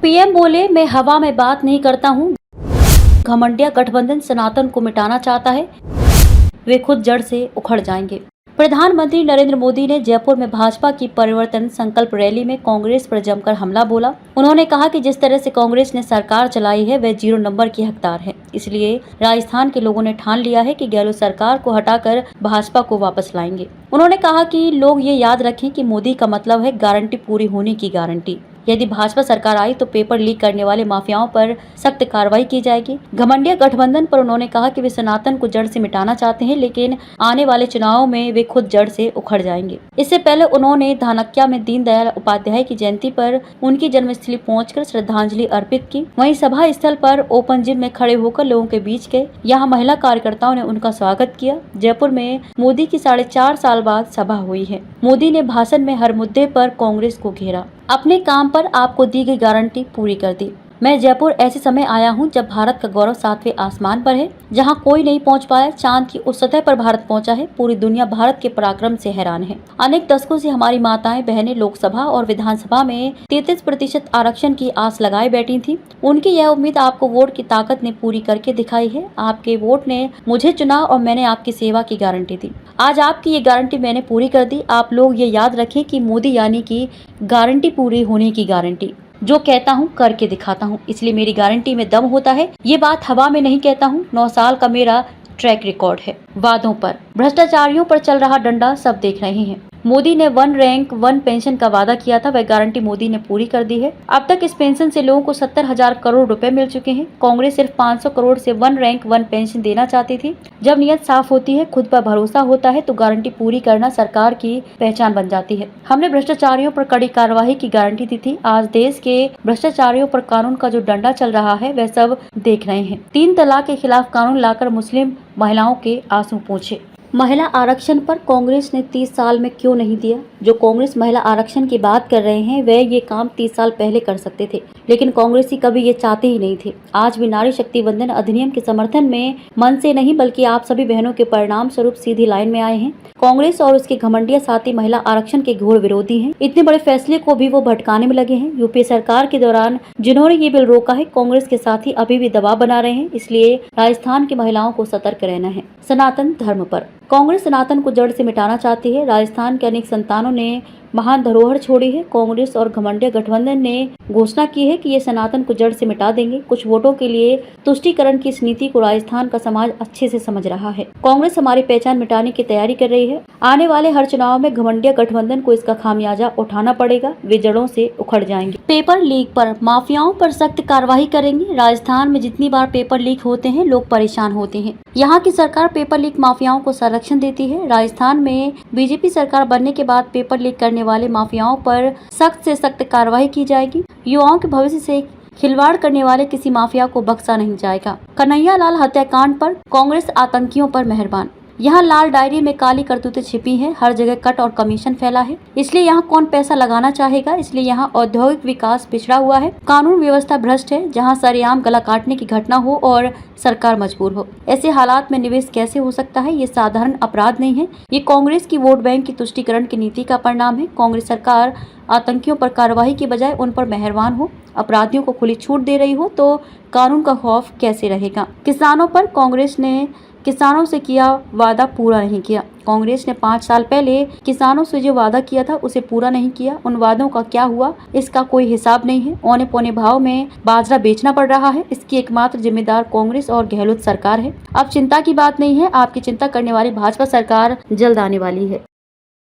PM बोले, मैं हवा में बात नहीं करता हूँ। घमंडिया गठबंधन सनातन को मिटाना चाहता है, वे खुद जड़ से उखड़ जाएंगे। प्रधानमंत्री नरेंद्र मोदी ने जयपुर में भाजपा की परिवर्तन संकल्प रैली में कांग्रेस पर जमकर हमला बोला। उन्होंने कहा कि जिस तरह से कांग्रेस ने सरकार चलाई है वह 0 नंबर की हकदार है। इसलिए राजस्थान के लोगों ने ठान लिया है कि गहलोत सरकार को हटाकर भाजपा को वापस लाएंगे। उन्होंने कहा कि लोग ये याद रखें कि मोदी का मतलब है गारंटी पूरी होने की गारंटी। यदि भाजपा सरकार आई तो पेपर लीक करने वाले माफियाओं पर सख्त कार्रवाई की जाएगी। घमंडिया गठबंधन पर उन्होंने कहा कि वे सनातन को जड़ से मिटाना चाहते हैं, लेकिन आने वाले चुनावों में वे खुद जड़ से उखड़ जाएंगे। इससे पहले उन्होंने धानक्या में दीनदयाल उपाध्याय की जयंती पर उनकी जन्मस्थली पहुंचकर श्रद्धांजलि अर्पित की। वहीं सभा स्थल पर ओपन जिम में खड़े होकर लोगों के बीच गए। यहाँ महिला कार्यकर्ताओं ने उनका स्वागत किया। जयपुर में मोदी की 4.5 साल बाद सभा हुई है। मोदी ने भाषण में हर मुद्दे पर कांग्रेस को घेरा। अपने काम पर आपको दी गई गारंटी पूरी कर दी। मैं जयपुर ऐसे समय आया हूं जब भारत का गौरव 7वें आसमान पर है, जहां कोई नहीं पहुंच पाया। चांद की उस सतह पर भारत पहुंचा है। पूरी दुनिया भारत के पराक्रम से हैरान है। अनेक दशकों से हमारी माताएं बहनें लोकसभा और विधानसभा में 33% आरक्षण की आस लगाए बैठी थी। उनकी यह उम्मीद आपको वोट की ताकत ने पूरी करके दिखाई है। आपके वोट ने मुझे चुना और मैंने आपकी सेवा की गारंटी दी। आज आपकी ये गारंटी मैंने पूरी कर दी। आप लोग ये याद रखें कि मोदी यानी कि गारंटी पूरी होने की गारंटी। जो कहता हूँ करके दिखाता हूँ, इसलिए मेरी गारंटी में दम होता है। ये बात हवा में नहीं कहता हूँ। 9 साल का मेरा ट्रैक रिकॉर्ड है। वादों पर भ्रष्टाचारियों पर चल रहा डंडा सब देख रहे हैं। मोदी ने 1 रैंक 1 पेंशन का वादा किया था, वह गारंटी मोदी ने पूरी कर दी है। अब तक इस पेंशन से लोगों को 70,000 करोड़ रुपए मिल चुके हैं। कांग्रेस सिर्फ 500 करोड़ से 1 रैंक 1 पेंशन देना चाहती थी। जब नियत साफ होती है, खुद पर भरोसा होता है, तो गारंटी पूरी करना सरकार की पहचान बन जाती है। हमने भ्रष्टाचारियों पर कड़ी कार्रवाई की गारंटी दी थी। आज देश के भ्रष्टाचारियों पर कानून का जो डंडा चल रहा है वह सब देख रहे हैं। 3 तलाक के खिलाफ कानून लाकर मुस्लिम महिलाओं के आंसू पोंछे। महिला आरक्षण पर कांग्रेस ने 30 साल में क्यों नहीं दिया? जो कांग्रेस महिला आरक्षण की बात कर रहे हैं वह ये काम 30 साल पहले कर सकते थे, लेकिन कांग्रेसी कभी ये चाहते ही नहीं थे। आज भी नारी शक्ति वंदन अधिनियम के समर्थन में मन से नहीं बल्कि आप सभी बहनों के परिणाम स्वरूप सीधी लाइन में आए हैं। कांग्रेस और उसके घमंडिया साथी महिला आरक्षण के घोर विरोधी हैं। इतने बड़े फैसले को भी वो भटकाने में लगे हैं। यूपीए सरकार के दौरान जिन्होंने ये बिल रोका है, कांग्रेस के साथी अभी भी दबाव बना रहे हैं। इसलिए राजस्थान की महिलाओं को सतर्क रहना है। सनातन धर्म पर कांग्रेस सनातन को जड़ से मिटाना चाहती है। राजस्थान के अनेक संतानों ने महान धरोहर छोड़ी है। कांग्रेस और घमंडिया गठबंधन ने घोषणा की है कि ये सनातन को जड़ से मिटा देंगे। कुछ वोटों के लिए तुष्टीकरण की इस नीति को राजस्थान का समाज अच्छे से समझ रहा है। कांग्रेस हमारी पहचान मिटाने की तैयारी कर रही है। आने वाले हर चुनाव में घमंडिया गठबंधन को इसका खामियाजा उठाना पड़ेगा। वे जड़ों से उखड़ जाएंगे। पेपर लीक पर माफियाओं पर सख्त कार्रवाई करेंगे। राजस्थान में जितनी बार पेपर लीक होते हैं लोग परेशान होते हैं। यहाँ की सरकार पेपर लीक माफियाओं को संरक्षण देती है। राजस्थान में बीजेपी सरकार बनने के बाद पेपर लीक करने वाले माफियाओं पर सख्त से सख्त कार्रवाई की जाएगी। युवाओं के भविष्य से खिलवाड़ करने वाले किसी माफिया को बख्शा नहीं जाएगा। कन्हैया लाल हत्याकांड पर कांग्रेस आतंकियों पर मेहरबान। यहाँ लाल डायरी में काली करतूतें छिपी हैं। हर जगह कट और कमीशन फैला है, इसलिए यहाँ कौन पैसा लगाना चाहेगा। इसलिए यहाँ औद्योगिक विकास पिछड़ा हुआ है। कानून व्यवस्था भ्रष्ट है। जहाँ सरेआम गला काटने की घटना हो और सरकार मजबूर हो, ऐसे हालात में निवेश कैसे हो सकता है? ये साधारण अपराध नहीं है। ये कांग्रेस की वोट बैंक की तुष्टीकरण की नीति का परिणाम है। कांग्रेस सरकार आतंकियों पर कार्रवाई की बजाय उन पर मेहरबान हो, अपराधियों को खुली छूट दे रही हो, तो कानून का खौफ कैसे रहेगा? किसानों पर कांग्रेस ने किसानों से किया वादा पूरा नहीं किया। कांग्रेस ने 5 साल पहले किसानों से जो वादा किया था उसे पूरा नहीं किया। उन वादों का क्या हुआ इसका कोई हिसाब नहीं है। औने पौने भाव में बाजरा बेचना पड़ रहा है। इसकी एकमात्र जिम्मेदार कांग्रेस और गहलोत सरकार है। अब चिंता की बात नहीं है। आपकी चिंता करने वाली भाजपा सरकार जल्द आने वाली है।